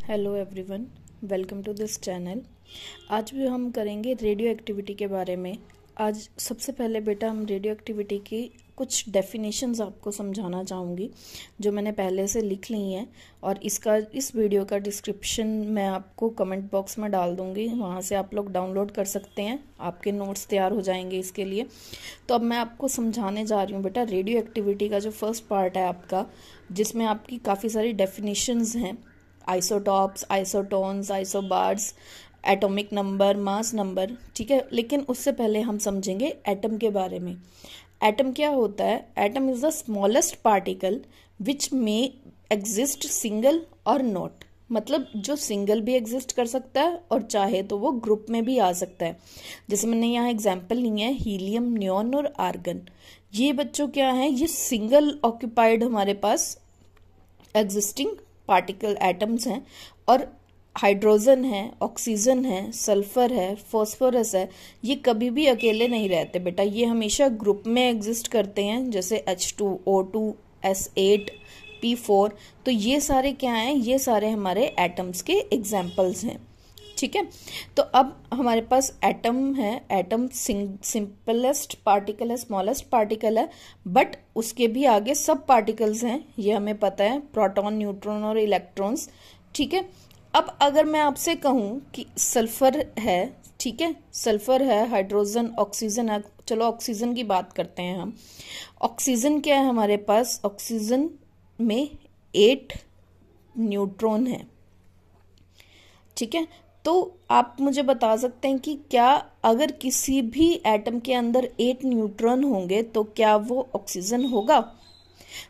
Hello everyone, welcome to this channel. आज भी हम करेंगे रेडियो एक्टिविटी के बारे में। आज सबसे पहले बेटा हम रेडियो एक्टिविटी की कुछ डेफिनेशंस आपको समझाना चाहूँगी जो मैंने पहले से लिख ली हैं, और इस वीडियो का डिस्क्रिप्शन मैं आपको कमेंट बॉक्स में डाल दूँगी, वहाँ से आप लोग डाउनलोड कर सकते हैं। आपके नोट्स तैयार हो जाएंगे इसके लिए। तो अब मैं आपको समझाने जा रही हूँ बेटा रेडियो एक्टिविटी का जो फर्स्ट पार्ट है आपका, जिसमें आपकी काफ़ी सारी डेफिनेशंस हैं। Isotopes, isotones, isobars, atomic number, mass number, ठीक है। लेकिन उससे पहले हम समझेंगे एटम के बारे में। एटम क्या होता है? Atom is the smallest particle which may exist single और नॉट। मतलब जो सिंगल भी एग्जिस्ट कर सकता है और चाहे तो वो ग्रुप में भी आ सकता है। जैसे मैंने यहाँ एग्जाम्पल ली है हीलियम, नियॉन और आर्गन। ये बच्चों क्या है? ये सिंगल ऑक्यूपाइड हमारे पास एग्जिस्टिंग पार्टिकल एटम्स हैं। और हाइड्रोजन है, ऑक्सीजन है, सल्फर है, फॉस्फोरस है, ये कभी भी अकेले नहीं रहते बेटा, ये हमेशा ग्रुप में एग्जिस्ट करते हैं। जैसे H2O2, S8, P4। तो ये सारे क्या हैं? ये सारे हमारे एटम्स के एग्जाम्पल्स हैं, ठीक है। तो अब हमारे पास एटम है। एटम सिंपलेस्ट पार्टिकल है, स्मॉलेस्ट पार्टिकल है, बट उसके भी आगे सब पार्टिकल्स हैं, ये हमें पता है, प्रोटॉन, न्यूट्रॉन और इलेक्ट्रॉन्स, ठीक है। अब अगर मैं आपसे कहूं कि सल्फर है, ठीक है, सल्फर है, हाइड्रोजन, ऑक्सीजन है। चलो ऑक्सीजन की बात करते हैं हम। ऑक्सीजन क्या है हमारे पास? ऑक्सीजन में 8 न्यूट्रॉन है, ठीक है। तो आप मुझे बता सकते हैं कि क्या अगर किसी भी एटम के अंदर 8 न्यूट्रॉन होंगे तो क्या वो ऑक्सीजन होगा?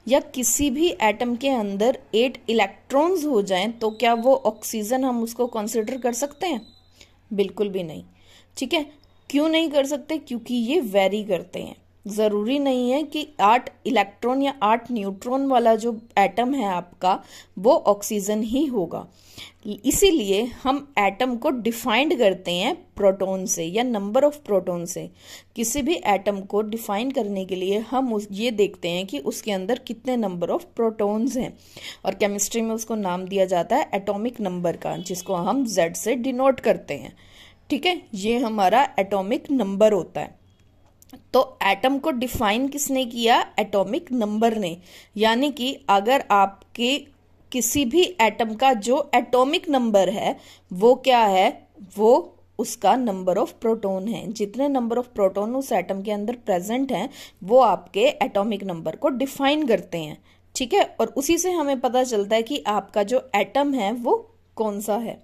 या किसी भी एटम के अंदर 8 इलेक्ट्रॉन्स हो जाएं तो क्या वो ऑक्सीजन हम उसको कंसिडर कर सकते हैं? बिल्कुल भी नहीं, ठीक है। क्यों नहीं कर सकते? क्योंकि ये वेरी करते हैं। जरूरी नहीं है कि 8 इलेक्ट्रॉन या 8 न्यूट्रॉन वाला जो एटम है आपका वो ऑक्सीजन ही होगा। इसीलिए हम एटम को डिफाइंड करते हैं प्रोटॉन से या नंबर ऑफ प्रोटॉन से। किसी भी एटम को डिफाइन करने के लिए हम ये देखते हैं कि उसके अंदर कितने नंबर ऑफ प्रोटॉन्स हैं, और केमिस्ट्री में उसको नाम दिया जाता है एटॉमिक नंबर का, जिसको हम Z से डिनोट करते हैं, ठीक है। ये हमारा एटॉमिक नंबर होता है। तो एटम को डिफाइन किसने किया? एटॉमिक नंबर ने। यानी कि अगर आपके किसी भी एटम का जो एटॉमिक नंबर है वो क्या है? वो उसका नंबर ऑफ प्रोटॉन है। जितने नंबर ऑफ प्रोटॉन उस एटम के अंदर प्रेजेंट हैं वो आपके एटॉमिक नंबर को डिफाइन करते हैं, ठीक है। और उसी से हमें पता चलता है कि आपका जो एटम है वो कौन सा है।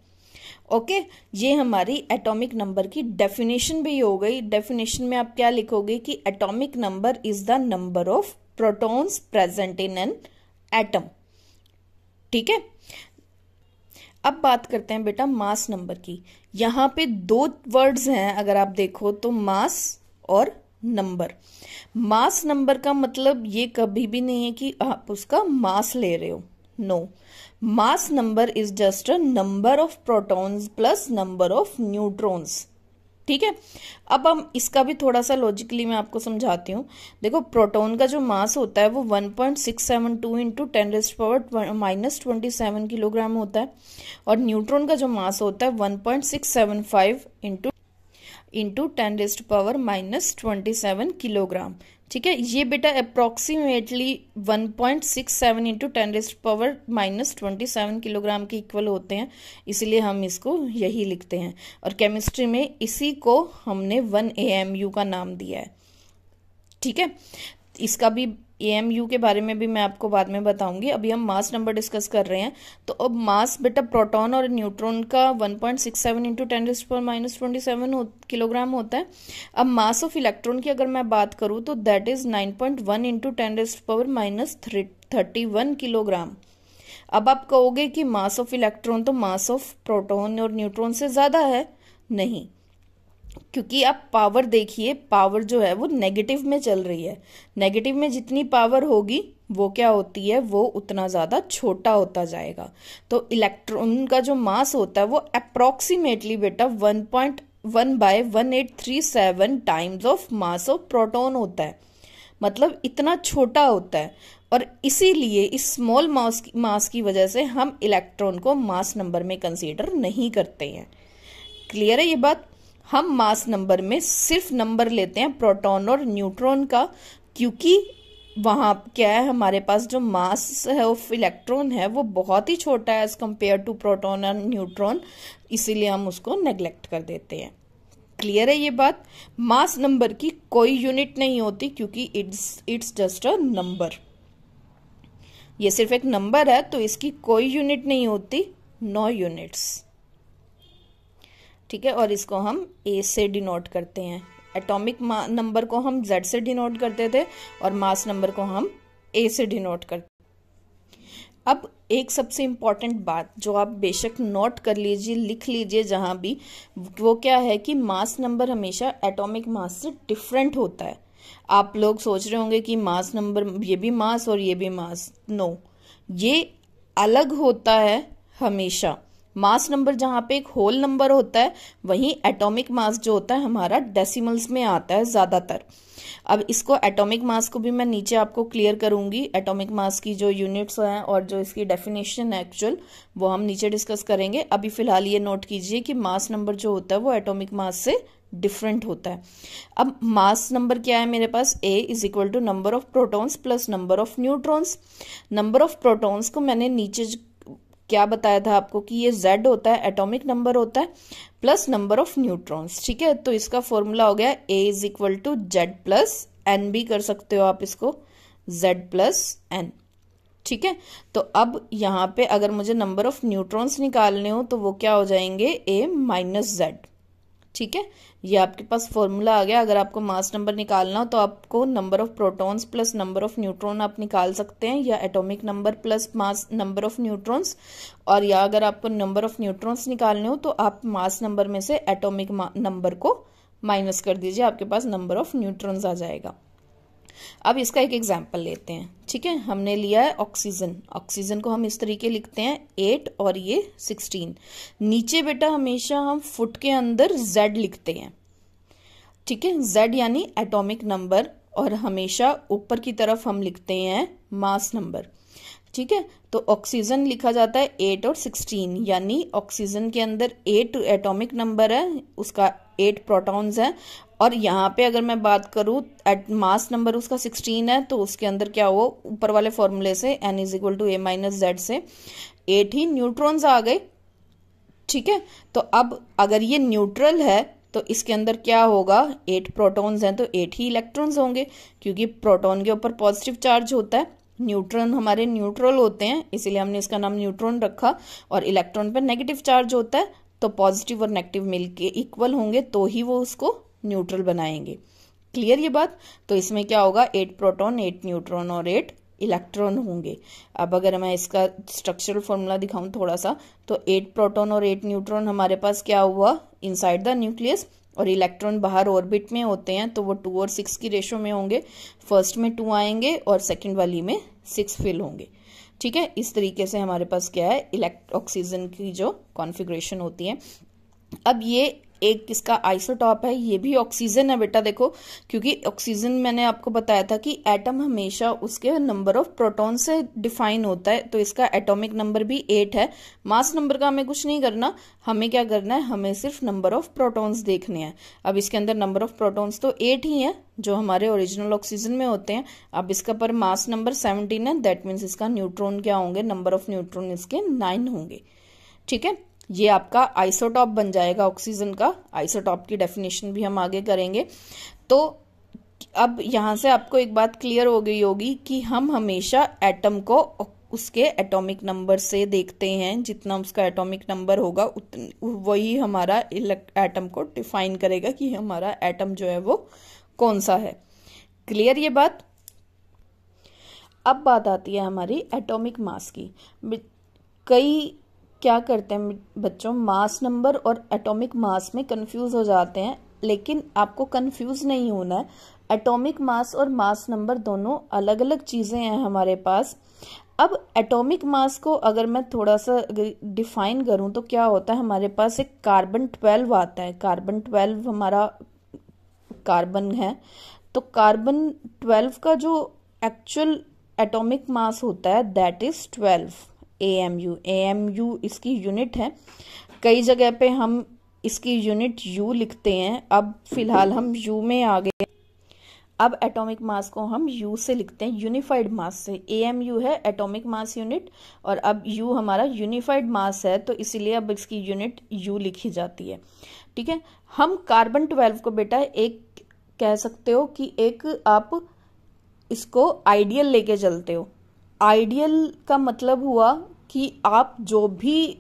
ओके, ये हमारी एटॉमिक नंबर की डेफिनेशन भी हो गई। डेफिनेशन में आप क्या लिखोगे कि atomic number is the number of protons present in an atom, ठीक है। अब बात करते हैं बेटा मास नंबर की। यहाँ पे 2 वर्ड्स हैं अगर आप देखो तो, मास और नंबर। मास नंबर का मतलब ये कभी भी नहीं है कि आप उसका मास ले रहे हो, no. Mass number is just a number of protons plus number of neutrons, ठीक है। अब हम इसका भी थोड़ा सा लॉजिकली मैं आपको समझाती हूँ। देखो प्रोटॉन का जो मास होता है वो 1.672 इंटू 10⁻⁻27 किलोग्राम होता है, और न्यूट्रॉन का जो मास होता है 1.675 इंटू 10⁻⁻27 किलोग्राम, ठीक है। ये बेटा अप्रोक्सीमेटली 1.67 इंटू 10⁻⁻27 किलोग्राम के इक्वल होते हैं, इसलिए हम इसको यही लिखते हैं। और केमिस्ट्री में इसी को हमने 1 AMU का नाम दिया है, ठीक है। इसका भी AMU के बारे में भी मैं आपको बाद में बताऊंगी। अभी हम मास नंबर डिस्कस कर रहे हैं। तो अब मास बेटा प्रोटॉन और न्यूट्रॉन का 1.67 इंटू 10⁻⁻27 किलोग्राम होता है। अब मास ऑफ इलेक्ट्रॉन की अगर मैं बात करूं तो दैट इज 9.1 इंटू 10⁻31 किलोग्राम। अब आप कहोगे कि मास ऑफ इलेक्ट्रॉन तो मास ऑफ प्रोटॉन और न्यूट्रॉन से ज्यादा है। नहीं, क्योंकि आप पावर देखिए, पावर जो है वो नेगेटिव में चल रही है। नेगेटिव में जितनी पावर होगी वो क्या होती है? वो उतना ज्यादा छोटा होता जाएगा। तो इलेक्ट्रॉन का जो मास होता है वो अप्रोक्सीमेटली बेटा 1.1/1837 times of mass of proton होता है। मतलब इतना छोटा होता है। और इसीलिए इस स्मॉल मास की वजह से हम इलेक्ट्रॉन को मास नंबर में कंसीडर नहीं करते हैं। क्लियर है ये बात? हम मास नंबर में सिर्फ नंबर लेते हैं प्रोटॉन और न्यूट्रॉन का, क्योंकि वहां क्या है, हमारे पास जो मास है ऑफ इलेक्ट्रॉन है वो बहुत ही छोटा है एज कंपेयर टू प्रोटॉन और न्यूट्रॉन, इसीलिए हम उसको नेग्लेक्ट कर देते हैं। क्लियर है ये बात? मास नंबर की कोई यूनिट नहीं होती, क्योंकि इट्स जस्ट अ नंबर। ये सिर्फ एक नंबर है, तो इसकी कोई यूनिट नहीं होती, नो यूनिट्स। ठीक है, और इसको हम ए से डिनोट करते हैं। एटॉमिक नंबर को हम जेड से डिनोट करते थे और मास नंबर को हम ए से डिनोट करते। अब एक सबसे इंपॉर्टेंट बात जो आप बेशक नोट कर लीजिए, लिख लीजिए जहां भी, वो क्या है कि मास नंबर हमेशा एटॉमिक मास से डिफरेंट होता है। आप लोग सोच रहे होंगे कि मास नंबर, ये भी मास और ये भी मास, नो, ये अलग होता है हमेशा। मास नंबर जहां पे एक होल नंबर होता है, वहीं एटॉमिक मास जो होता है हमारा डेसिमल्स में आता है ज्यादातर। अब इसको एटॉमिक मास को भी मैं नीचे आपको क्लियर करूंगी, एटॉमिक मास की जो यूनिट्स हैं और जो इसकी डेफिनेशन है एक्चुअल, वो हम नीचे डिस्कस करेंगे। अभी फिलहाल ये नोट कीजिए कि मास नंबर जो होता है वो एटॉमिक मास से डिफरेंट होता है। अब मास नंबर क्या है मेरे पास, A is equal to number of protons plus number of neutrons. Number of protons को मैंने नीचे क्या बताया था आपको कि ये Z होता है, एटॉमिक नंबर होता है, प्लस नंबर ऑफ न्यूट्रॉन्स। ठीक है, तो इसका फॉर्मूला हो गया A is equal to Z plus N, भी कर सकते हो आप इसको Z प्लस N। ठीक है, तो अब यहाँ पे अगर मुझे नंबर ऑफ न्यूट्रॉन्स निकालने हो तो वो क्या हो जाएंगे, A माइनस Z। ठीक है, ये आपके पास फॉर्मूला आ गया। अगर आपको मास नंबर निकालना हो तो आपको number of protons plus number of neutron आप निकाल सकते हैं, या atomic number plus mass number of neutrons, और या अगर आपको नंबर ऑफ न्यूट्रॉन्स निकालने हो तो आप मास नंबर में से एटॉमिक नंबर को माइनस कर दीजिए, आपके पास नंबर ऑफ न्यूट्रॉन्स आ जाएगा। अब इसका एक एग्जाम्पल लेते हैं। ठीक है, हमने लिया है ऑक्सीजन। ऑक्सीजन को हम इस तरीके लिखते हैं 8 और ये 16। नीचे बेटा हमेशा हम फुट के अंदर Z लिखते हैं। ठीक है, Z यानी एटॉमिक नंबर, और हमेशा ऊपर की तरफ हम लिखते हैं मास नंबर। ठीक है, तो ऑक्सीजन लिखा जाता है 8 और 16, यानी ऑक्सीजन के अंदर 8 एटॉमिक नंबर है, उसका 8 प्रोटॉन्स है, और यहाँ पे अगर मैं बात करूँ मास नंबर उसका 16 है, तो उसके अंदर क्या हो, ऊपर वाले फॉर्मूले से N is equal to A minus Z से 8 ही न्यूट्रॉन्स आ गए। ठीक है, तो अब अगर ये न्यूट्रल है तो इसके अंदर क्या होगा, 8 प्रोटॉन्स हैं तो 8 ही इलेक्ट्रॉन्स होंगे, क्योंकि प्रोटॉन के ऊपर पॉजिटिव चार्ज होता है, न्यूट्रॉन हमारे न्यूट्रल होते हैं, इसीलिए हमने इसका नाम न्यूट्रॉन रखा, और इलेक्ट्रॉन पर नेगेटिव चार्ज होता है, तो पॉजिटिव और नेगेटिव मिलके इक्वल होंगे तो ही वो उसको न्यूट्रल बनाएंगे। क्लियर ये बात? तो इसमें क्या होगा, 8 प्रोटॉन 8 न्यूट्रॉन और 8 इलेक्ट्रॉन होंगे। अब अगर मैं इसका स्ट्रक्चरल फॉर्मूला दिखाऊं थोड़ा सा, तो 8 प्रोटॉन और 8 न्यूट्रॉन हमारे पास क्या हुआ, इनसाइड द न्यूक्लियस, और इलेक्ट्रॉन बाहर ऑर्बिट में होते हैं, तो वो 2 और 6 की रेशो में होंगे। फर्स्ट में 2 आएंगे और सेकंड वाली में 6 फिल होंगे। ठीक है, इस तरीके से हमारे पास क्या है, ऑक्सीजन की जो कॉन्फ़िगरेशन होती है। अब ये एक किसका आइसोटॉप है, ये भी ऑक्सीजन है बेटा, देखो, क्योंकि ऑक्सीजन मैंने आपको बताया था कि एटम हमेशा उसके नंबर ऑफ प्रोटॉन से डिफाइन होता है, तो इसका एटॉमिक नंबर भी 8 है। मास नंबर का हमें कुछ नहीं करना, हमें क्या करना है, हमें सिर्फ नंबर ऑफ प्रोटॉन्स देखने हैं। अब इसके अंदर नंबर ऑफ प्रोटॉन्स तो 8 ही है जो हमारे ओरिजिनल ऑक्सीजन में होते हैं। अब इसका पर मास नंबर 17 है, दैट मीन्स इसका न्यूट्रॉन क्या होंगे, नंबर ऑफ न्यूट्रॉन इसके 9 होंगे। ठीक है, ये आपका आइसोटॉप बन जाएगा ऑक्सीजन का। आइसोटॉप की डेफिनेशन भी हम आगे करेंगे। तो अब यहां से आपको एक बात क्लियर हो गई होगी कि हम हमेशा एटम को उसके एटॉमिक नंबर से देखते हैं, जितना उसका एटॉमिक नंबर होगा वही हमारा एटम को डिफाइन करेगा कि हमारा एटम जो है वो कौन सा है। क्लियर ये बात? अब बात आती है हमारी एटॉमिक मास की। कई क्या करते हैं बच्चों, मास नंबर और एटॉमिक मास में कंफ्यूज हो जाते हैं, लेकिन आपको कंफ्यूज नहीं होना है। एटॉमिक मास और मास नंबर दोनों अलग अलग चीजें हैं हमारे पास। अब एटॉमिक मास को अगर मैं थोड़ा सा डिफाइन करूं तो क्या होता है, हमारे पास एक कार्बन 12 आता है। कार्बन 12 हमारा कार्बन है, तो कार्बन 12 का जो एक्चुअल एटॉमिक मास होता है दैट इज 12 AMU। AMU इसकी यूनिट है। कई जगह पे हम इसकी यूनिट U लिखते हैं, अब फिलहाल हम U में आ गए। अब एटॉमिक मास को हम U से लिखते हैं, यूनिफाइड मास से। AMU है एटॉमिक मास यूनिट, और अब U हमारा यूनिफाइड मास है, तो इसीलिए अब इसकी यूनिट U लिखी जाती है। ठीक है, हम कार्बन 12 को बेटा एक कह सकते हो कि एक आप इसको आइडियल लेके चलते हो। आइडियल का मतलब हुआ कि आप जो भी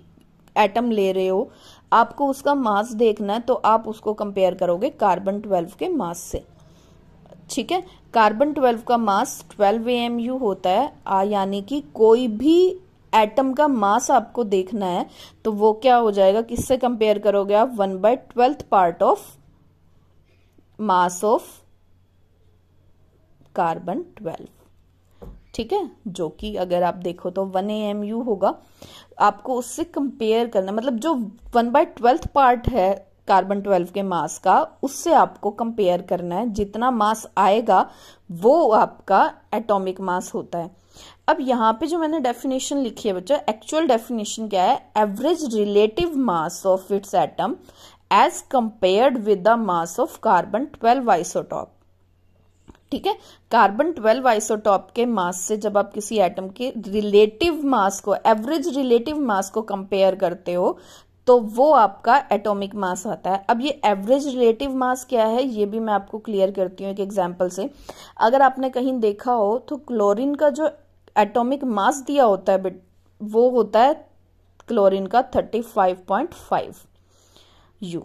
एटम ले रहे हो, आपको उसका मास देखना है, तो आप उसको कंपेयर करोगे कार्बन 12 के मास से। ठीक है, कार्बन 12 का मास 12 AMU होता है, यानी कि कोई भी एटम का मास आपको देखना है तो वो क्या हो जाएगा, किससे कंपेयर करोगे आप, 1/12 part of mass of carbon 12। ठीक है, जो कि अगर आप देखो तो 1 AMU होगा, आपको उससे कंपेयर करना, मतलब जो 1/12 पार्ट है कार्बन 12 के मास का, उससे आपको कंपेयर करना है। जितना मास आएगा वो आपका एटॉमिक मास होता है। अब यहाँ पे जो मैंने डेफिनेशन लिखी है बच्चों, एक्चुअल डेफिनेशन क्या है, average relative mass of its atom as compared with the mass of carbon 12 isotope. ठीक है, कार्बन 12 आइसोटॉप के मास से जब आप किसी एटम के रिलेटिव मास को, एवरेज रिलेटिव मास को कंपेयर करते हो, तो वो आपका एटॉमिक मास आता है। अब ये एवरेज रिलेटिव मास क्या है, ये भी मैं आपको क्लियर करती हूँ एक एग्जांपल से। अगर आपने कहीं देखा हो तो क्लोरीन का जो एटॉमिक मास दिया होता है वो होता है क्लोरीन का 35.5 U।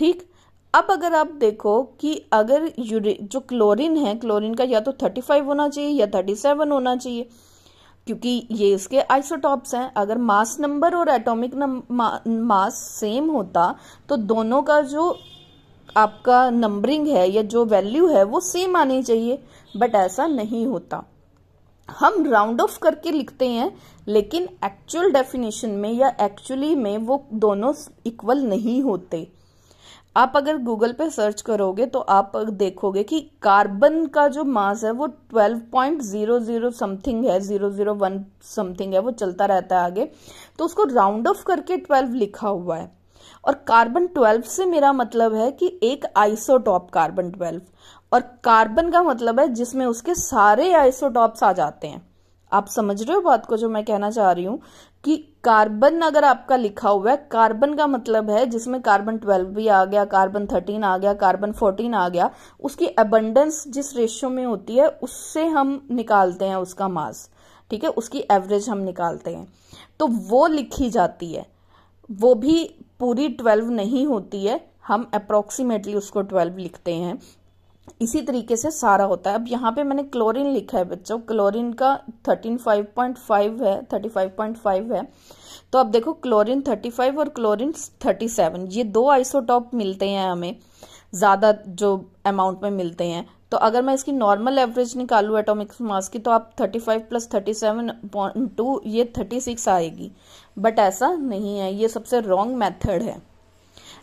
ठीक, अब अगर आप देखो कि अगर जो क्लोरीन है, क्लोरीन का या तो 35 होना चाहिए या 37 होना चाहिए, क्योंकि ये इसके आइसोटॉप्स हैं। अगर मास नंबर और एटॉमिक मास सेम होता तो दोनों का जो आपका नंबरिंग है या जो वैल्यू है वो सेम आनी चाहिए, बट ऐसा नहीं होता। हम राउंड ऑफ करके लिखते हैं, लेकिन एक्चुअल डेफिनेशन में या एक्चुअली में वो दोनों इक्वल नहीं होते। आप अगर गूगल पे सर्च करोगे तो आप देखोगे कि कार्बन का जो मास है वो 12.00 समथिंग है, 001 समथिंग है, वो चलता रहता है आगे, तो उसको राउंड ऑफ करके 12 लिखा हुआ है। और कार्बन 12 से मेरा मतलब है कि एक आइसोटॉप कार्बन 12, और कार्बन का मतलब है जिसमें उसके सारे आइसोटॉप्स आ जाते हैं। आप समझ रहे हो बात को जो मैं कहना चाह रही हूं, कि कार्बन अगर आपका लिखा हुआ है, कार्बन का मतलब है जिसमें कार्बन 12 भी आ गया, कार्बन 13 आ गया, कार्बन 14 आ गया, उसकी अबंडेंस जिस रेशियो में होती है उससे हम निकालते हैं उसका मास। ठीक है, उसकी एवरेज हम निकालते हैं, तो वो लिखी जाती है। वो भी पूरी 12 नहीं होती है, हम अप्रोक्सीमेटली उसको 12 लिखते हैं। इसी तरीके से सारा होता है। अब यहाँ पे मैंने क्लोरीन लिखा है बच्चों, क्लोरीन का 35.5 है, 35.5 है। तो अब देखो क्लोरीन 35 और क्लोरीन 37, ये दो आइसोटॉप मिलते हैं हमें, ज्यादा जो अमाउंट में मिलते हैं। तो अगर मैं इसकी नॉर्मल एवरेज निकालू एटॉमिक मास की, तो आप 35 + 37.2 ये 36 आएगी, बट ऐसा नहीं है, ये सबसे रॉन्ग मेथड है।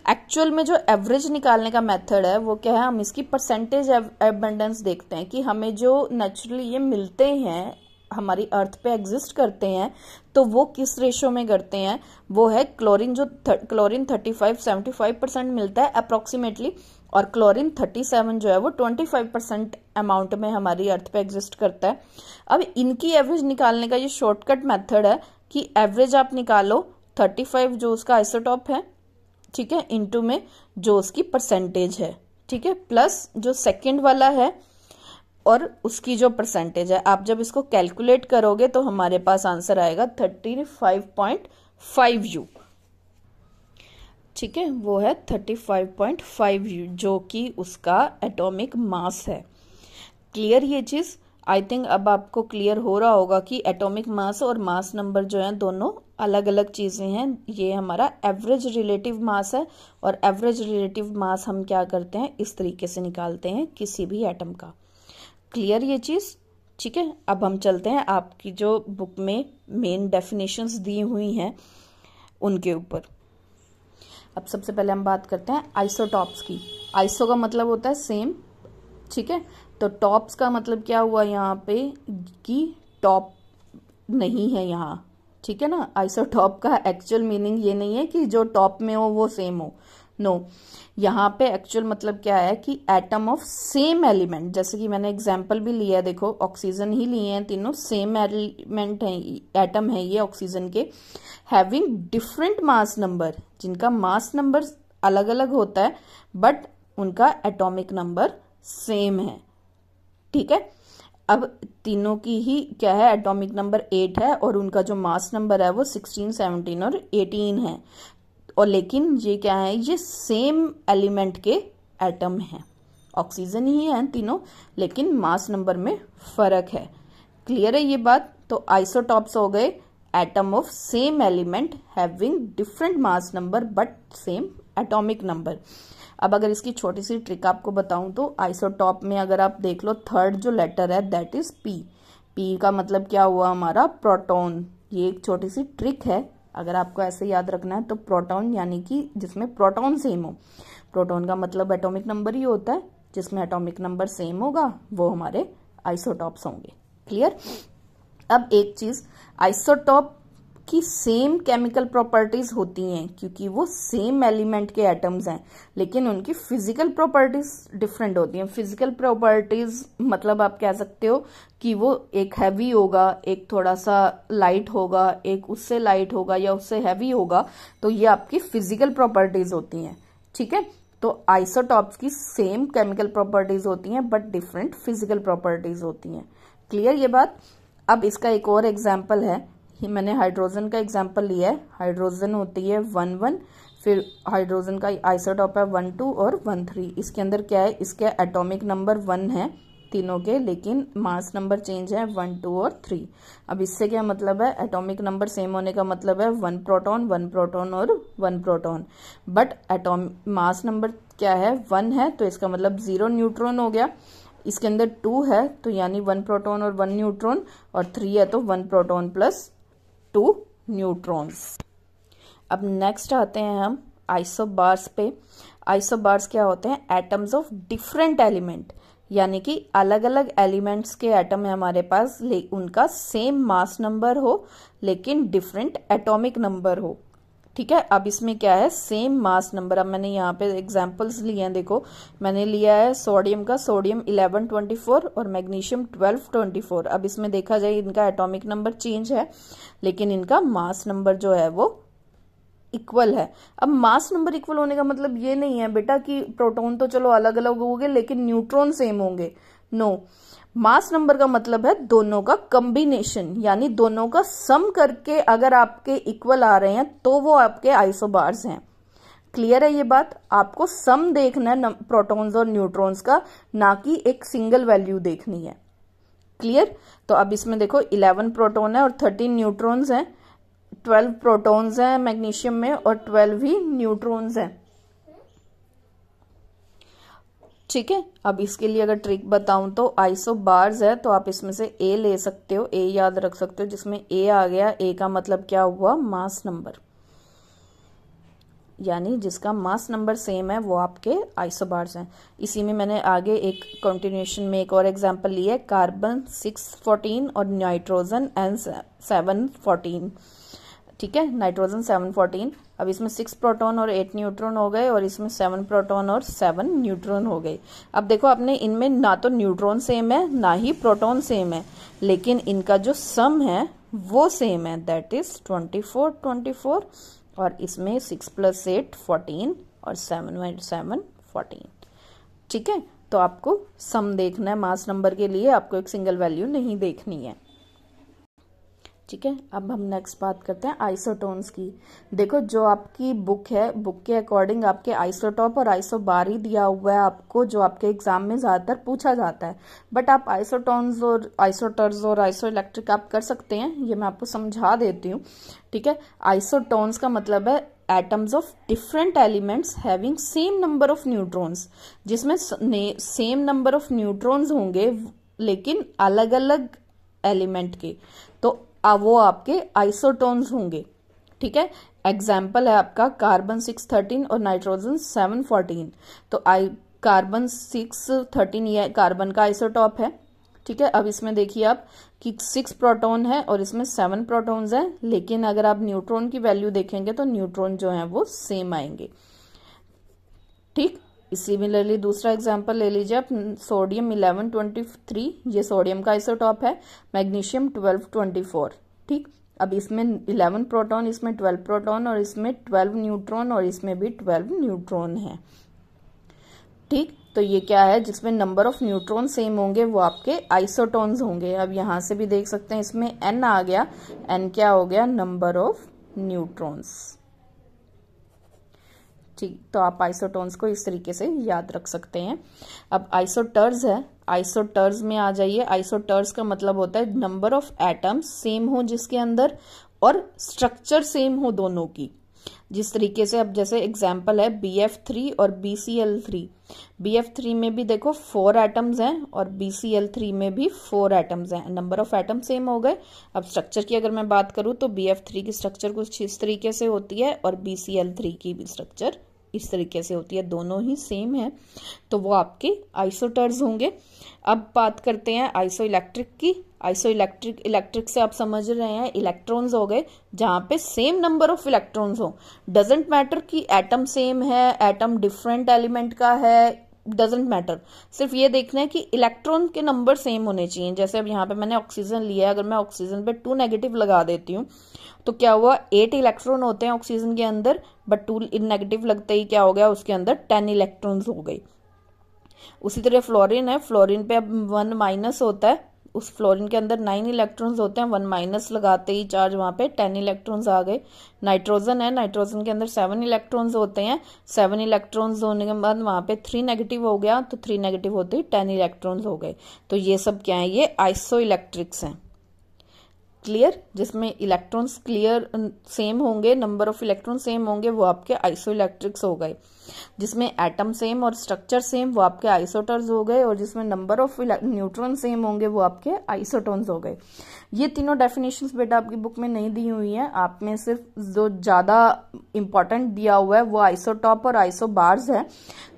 एक्चुअल में जो एवरेज निकालने का मेथड है वो क्या है, हम इसकी परसेंटेज एबंडेंस देखते हैं कि हमें जो नेचुरली ये मिलते हैं, हमारी अर्थ पे एग्जिस्ट करते हैं, तो वो किस रेशो में करते हैं। वो है क्लोरीन, जो क्लोरीन 35-75% मिलता है अप्रोक्सीमेटली, और क्लोरीन 37 जो है वो 25% अमाउंट में हमारी अर्थ पे एग्जिस्ट करता है। अब इनकी एवरेज निकालने का ये शॉर्टकट मेथड है कि एवरेज आप निकालो 35 जो उसका आइसोटॉप है, ठीक है, इनटू में जो उसकी परसेंटेज है, ठीक है, प्लस जो सेकंड वाला है और उसकी जो परसेंटेज है। आप जब इसको कैलकुलेट करोगे तो हमारे पास आंसर आएगा 35.5 U। ठीक है, वो है 35.5 U, जो कि उसका एटॉमिक मास है। क्लियर ये चीज? आई थिंक अब आपको क्लियर हो रहा होगा कि एटॉमिक मास और मास नंबर जो है दोनों अलग अलग चीजें हैं। ये हमारा एवरेज रिलेटिव मास है, और एवरेज रिलेटिव मास हम क्या करते हैं, इस तरीके से निकालते हैं किसी भी एटम का। क्लियर ये चीज? ठीक है, अब हम चलते हैं आपकी जो बुक में मेन डेफिनेशंस दी हुई हैं उनके ऊपर। अब सबसे पहले हम बात करते हैं आइसोटॉप्स की। आइसो का मतलब होता है सेम, ठीक है, तो टॉप्स का मतलब क्या हुआ यहाँ पे कि टॉप नहीं है यहाँ, ठीक है ना। आइसोटॉप का एक्चुअल मीनिंग ये नहीं है कि जो टॉप में हो वो सेम हो, नो। यहाँ पे एक्चुअल मतलब क्या है कि एटम ऑफ सेम एलिमेंट, जैसे कि मैंने एग्जांपल भी लिया है, देखो ऑक्सीजन ही लिए हैं, तीनों सेम एलिमेंट है, एटम है ये ऑक्सीजन के, हैविंग डिफरेंट मास नंबर, जिनका मास नंबर अलग अलग होता है बट उनका एटॉमिक नंबर सेम है, ठीक है। अब तीनों की ही क्या है, एटॉमिक नंबर 8 है और उनका जो मास नंबर है वो 16, 17 और 18 है। और लेकिन ये क्या है, ये सेम एलिमेंट के एटम हैं, ऑक्सीजन ही है तीनों, लेकिन मास नंबर में फर्क है। क्लियर है ये बात। तो आइसोटॉप्स हो गए atom of same element having different mass number but same atomic number. अब अगर इसकी छोटी सी ट्रिक आपको बताऊं तो आइसोटॉप में अगर आप देख लो, थर्ड जो लेटर है दैट इज पी। पी का मतलब क्या हुआ हमारा, प्रोटॉन। ये एक छोटी सी ट्रिक है, अगर आपको ऐसे याद रखना है तो प्रोटॉन यानी कि जिसमें प्रोटॉन सेम हो। प्रोटॉन का मतलब एटॉमिक नंबर ही होता है, जिसमें एटॉमिक नंबर सेम होगा वो हमारे आइसोटॉप्स होंगे। क्लियर। अब एक चीज, आइसोटॉप की सेम केमिकल प्रॉपर्टीज होती हैं क्योंकि वो सेम एलिमेंट के एटम्स हैं, लेकिन उनकी फिजिकल प्रॉपर्टीज डिफरेंट होती हैं। फिजिकल प्रॉपर्टीज मतलब आप कह सकते हो कि वो एक हैवी होगा, एक थोड़ा सा लाइट होगा, एक उससे लाइट होगा या उससे हैवी होगा, तो ये आपकी फिजिकल प्रॉपर्टीज होती हैं, ठीक है। तो आइसोटॉप्स की सेम केमिकल प्रॉपर्टीज होती हैं बट डिफरेंट फिजिकल प्रॉपर्टीज होती हैं। क्लियर ये बात। अब इसका एक और एग्जाम्पल है, मैंने हाइड्रोजन का एग्जांपल लिया है। हाइड्रोजन होती है 1,1, फिर हाइड्रोजन का आइसोटॉप है 1,2 और 1,3। इसके अंदर क्या है, इसके एटॉमिक नंबर 1 है तीनों के, लेकिन मास नंबर चेंज है 1, 2 और 3। अब इससे क्या मतलब है, एटॉमिक नंबर सेम होने का मतलब है 1 प्रोटॉन 1 प्रोटॉन और 1 proton, but atomic mass number क्या है, 1 है, तो इसका मतलब 0 न्यूट्रॉन हो गया। इसके अंदर 2 है तो यानी 1 प्रोटॉन और 1 न्यूट्रॉन, और 3 है तो 1 प्रोटॉन प्लस 2 न्यूट्रॉन्स। अब नेक्स्ट आते हैं हम आइसोबार्स पे। आइसोबार्स क्या होते हैं, एटम्स ऑफ डिफरेंट एलिमेंट, यानी कि अलग अलग एलिमेंट्स के एटम है हमारे पास, उनका सेम मास नंबर हो लेकिन डिफरेंट एटॉमिक नंबर हो, ठीक है। अब इसमें क्या है, सेम मास नंबर। अब मैंने यहाँ पे एग्जांपल्स लिए हैं, देखो मैंने लिया है सोडियम का, सोडियम 1124 और मैग्नीशियम 1224। अब इसमें देखा जाए इनका एटॉमिक नंबर चेंज है लेकिन इनका मास नंबर जो है वो इक्वल है। अब मास नंबर इक्वल होने का मतलब ये नहीं है बेटा कि प्रोटॉन तो चलो अलग अलग होंगे लेकिन न्यूट्रॉन सेम होंगे, नो। मास नंबर का मतलब है दोनों का कॉम्बिनेशन, यानी दोनों का सम करके अगर आपके इक्वल आ रहे हैं तो वो आपके आइसोबार्स हैं। क्लियर है ये बात। आपको सम देखना है प्रोटॉन्स और न्यूट्रॉन्स का, ना कि एक सिंगल वैल्यू देखनी है। क्लियर। तो अब इसमें देखो 11 प्रोटॉन है और 13 न्यूट्रॉन्स हैं, 12 प्रोटॉन्स हैं मैग्नीशियम में और 12 ही न्यूट्रॉन्स हैं, ठीक है। अब इसके लिए अगर ट्रिक बताऊं तो आइसोबार्स है तो आप इसमें से ए ले सकते हो, ए याद रख सकते हो, जिसमें ए आ गया, ए का मतलब क्या हुआ, मास नंबर, यानी जिसका मास नंबर सेम है वो आपके आइसोबार्स हैं। इसी में मैंने आगे एक कंटिन्यूएशन में एक और एग्जांपल लिया है, कार्बन 614 और नाइट्रोजन N714, ठीक है, नाइट्रोजन 714। अब इसमें 6 प्रोटॉन और 8 न्यूट्रॉन हो गए और इसमें 7 प्रोटॉन और 7 न्यूट्रॉन हो गए। अब देखो आपने इनमें ना तो न्यूट्रॉन सेम है ना ही प्रोटॉन सेम है, लेकिन इनका जो सम है वो सेम है, दैट इज 24 24, और इसमें 6 + 8 14 और 7 7 14, ठीक है। तो आपको सम देखना है मास नंबर के लिए, आपको एक सिंगल वैल्यू नहीं देखनी है, ठीक है। अब हम नेक्स्ट बात करते हैं आइसोटोन्स की। देखो जो आपकी बुक है, बुक के अकॉर्डिंग आपके आइसोटॉप और आइसोबार ही दिया हुआ है आपको, जो आपके एग्जाम में ज्यादातर पूछा जाता है, बट आप आइसोटोन्स और आइसोटर्स और आइसोइलेक्ट्रिक आप कर सकते हैं, ये मैं आपको समझा देती हूँ, ठीक है। आइसोटोन्स का मतलब है atoms of different elements having same number of neutrons, जिसमें सेम नंबर ऑफ न्यूट्रॉन्स होंगे लेकिन अलग अलग एलिमेंट के, तो वो आपके आइसोटोन्स होंगे, ठीक है। एग्जाम्पल है आपका कार्बन 613 और नाइट्रोजन 714। तो कार्बन 613 ये कार्बन का आइसोटॉप है। ठीक है, अब इसमें देखिए आप कि 6 प्रोटॉन है और इसमें 7 प्रोटॉन्स हैं, लेकिन अगर आप न्यूट्रॉन की वैल्यू देखेंगे तो न्यूट्रॉन जो है वो सेम आएंगे। ठीक, सिमिलरली दूसरा एग्जांपल ले लीजिए आप, सोडियम 1123, ये सोडियम का आइसोटॉप है, मैग्नीशियम 1224। ठीक, अब इसमें 11 प्रोटॉन, इसमें 12 प्रोटॉन और इसमें 12 न्यूट्रॉन और इसमें भी 12 न्यूट्रॉन है। ठीक, तो ये क्या है, जिसमें नंबर ऑफ न्यूट्रॉन सेम होंगे वो आपके आइसोटोन्स होंगे। अब यहां से भी देख सकते हैं इसमें n आ गया, n क्या हो गया, नंबर ऑफ न्यूट्रॉन्स। ठीक, तो आप आइसोटोन्स को इस तरीके से याद रख सकते हैं। अब आइसोटर्स है, आइसोटर्स में आ जाइए। आइसोटर्स का मतलब होता है नंबर ऑफ एटम्स सेम हो जिसके अंदर और स्ट्रक्चर सेम हो दोनों की। जिस तरीके से अब जैसे एग्जाम्पल है BF3 और BCl3। BF3 में भी देखो 4 एटम्स हैं और BCl3 में भी 4 एटम्स हैं, नंबर ऑफ एटम सेम हो गए। अब स्ट्रक्चर की अगर मैं बात करूं तो BF3 की स्ट्रक्चर कुछ इस तरीके से होती है और BCl3 की भी स्ट्रक्चर इस तरीके से होती है, दोनों ही सेम है, तो वो आपके आइसोटर्स होंगे। अब बात करते हैं आइसोइलेक्ट्रिक की। इलेक्ट्रिक से आप समझ रहे हैं इलेक्ट्रॉन्स हो गए, जहां पे सेम नंबर ऑफ इलेक्ट्रॉन्स हो। डजेंट मैटर कि एटम सेम है, एटम डिफरेंट एलिमेंट का है, डजेंट मैटर, सिर्फ ये देखना है कि इलेक्ट्रॉन के नंबर सेम होने चाहिए। जैसे अब यहाँ पे मैंने ऑक्सीजन लिया है, अगर मैं ऑक्सीजन पे 2 नेगेटिव लगा देती हूँ तो क्या हुआ, 8 इलेक्ट्रॉन होते हैं ऑक्सीजन के अंदर, बट 2 नेगेटिव लगते ही क्या हो गया, उसके अंदर 10 इलेक्ट्रॉन्स हो गई। उसी तरह फ्लोरीन है, फ्लोरीन पे अब 1 माइनस होता है, उस फ्लोरीन के अंदर 9 इलेक्ट्रॉन्स होते हैं, 1 माइनस लगाते ही चार्ज वहां पे 10 इलेक्ट्रॉन्स आ गए। नाइट्रोजन है, नाइट्रोजन के अंदर 7 इलेक्ट्रॉन्स होते हैं, 7 इलेक्ट्रॉन्स होने के बाद वहां पे 3 नेगेटिव हो गया, तो 3 नेगेटिव होते ही 10 इलेक्ट्रॉन्स हो गए। तो ये सब क्या है, ये आइसो इलेक्ट्रिक्स हैं। क्लियर, जिसमें इलेक्ट्रॉन्स क्लियर सेम होंगे, नंबर ऑफ इलेक्ट्रॉन सेम होंगे, वो आपके आइसो इलेक्ट्रिक्स हो गए। जिसमें एटम सेम और स्ट्रक्चर सेम वो आपके आइसोटर्स हो गए, और जिसमें नंबर ऑफ न्यूट्रॉन सेम होंगे वो आपके आइसोटोन्स हो गए। ये तीनों डेफिनेशंस बेटा आपकी बुक में नहीं दी हुई है, आप में सिर्फ जो ज्यादा इंपॉर्टेंट दिया हुआ है वो आइसोटॉप और आइसोबार्स है,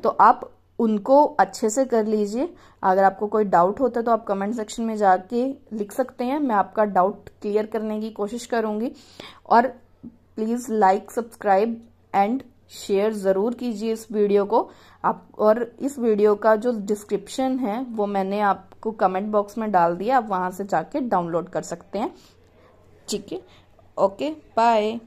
तो आप उनको अच्छे से कर लीजिए। अगर आपको कोई डाउट होता है तो आप कमेंट सेक्शन में जाके लिख सकते हैं, मैं आपका डाउट क्लियर करने की कोशिश करूंगी। और please like, subscribe and share जरूर कीजिए इस वीडियो को आप। और इस वीडियो का जो डिस्क्रिप्शन है वो मैंने आपको कमेंट बॉक्स में डाल दिया, आप वहां से जाके डाउनलोड कर सकते हैं। ठीक है, ओके, बाय।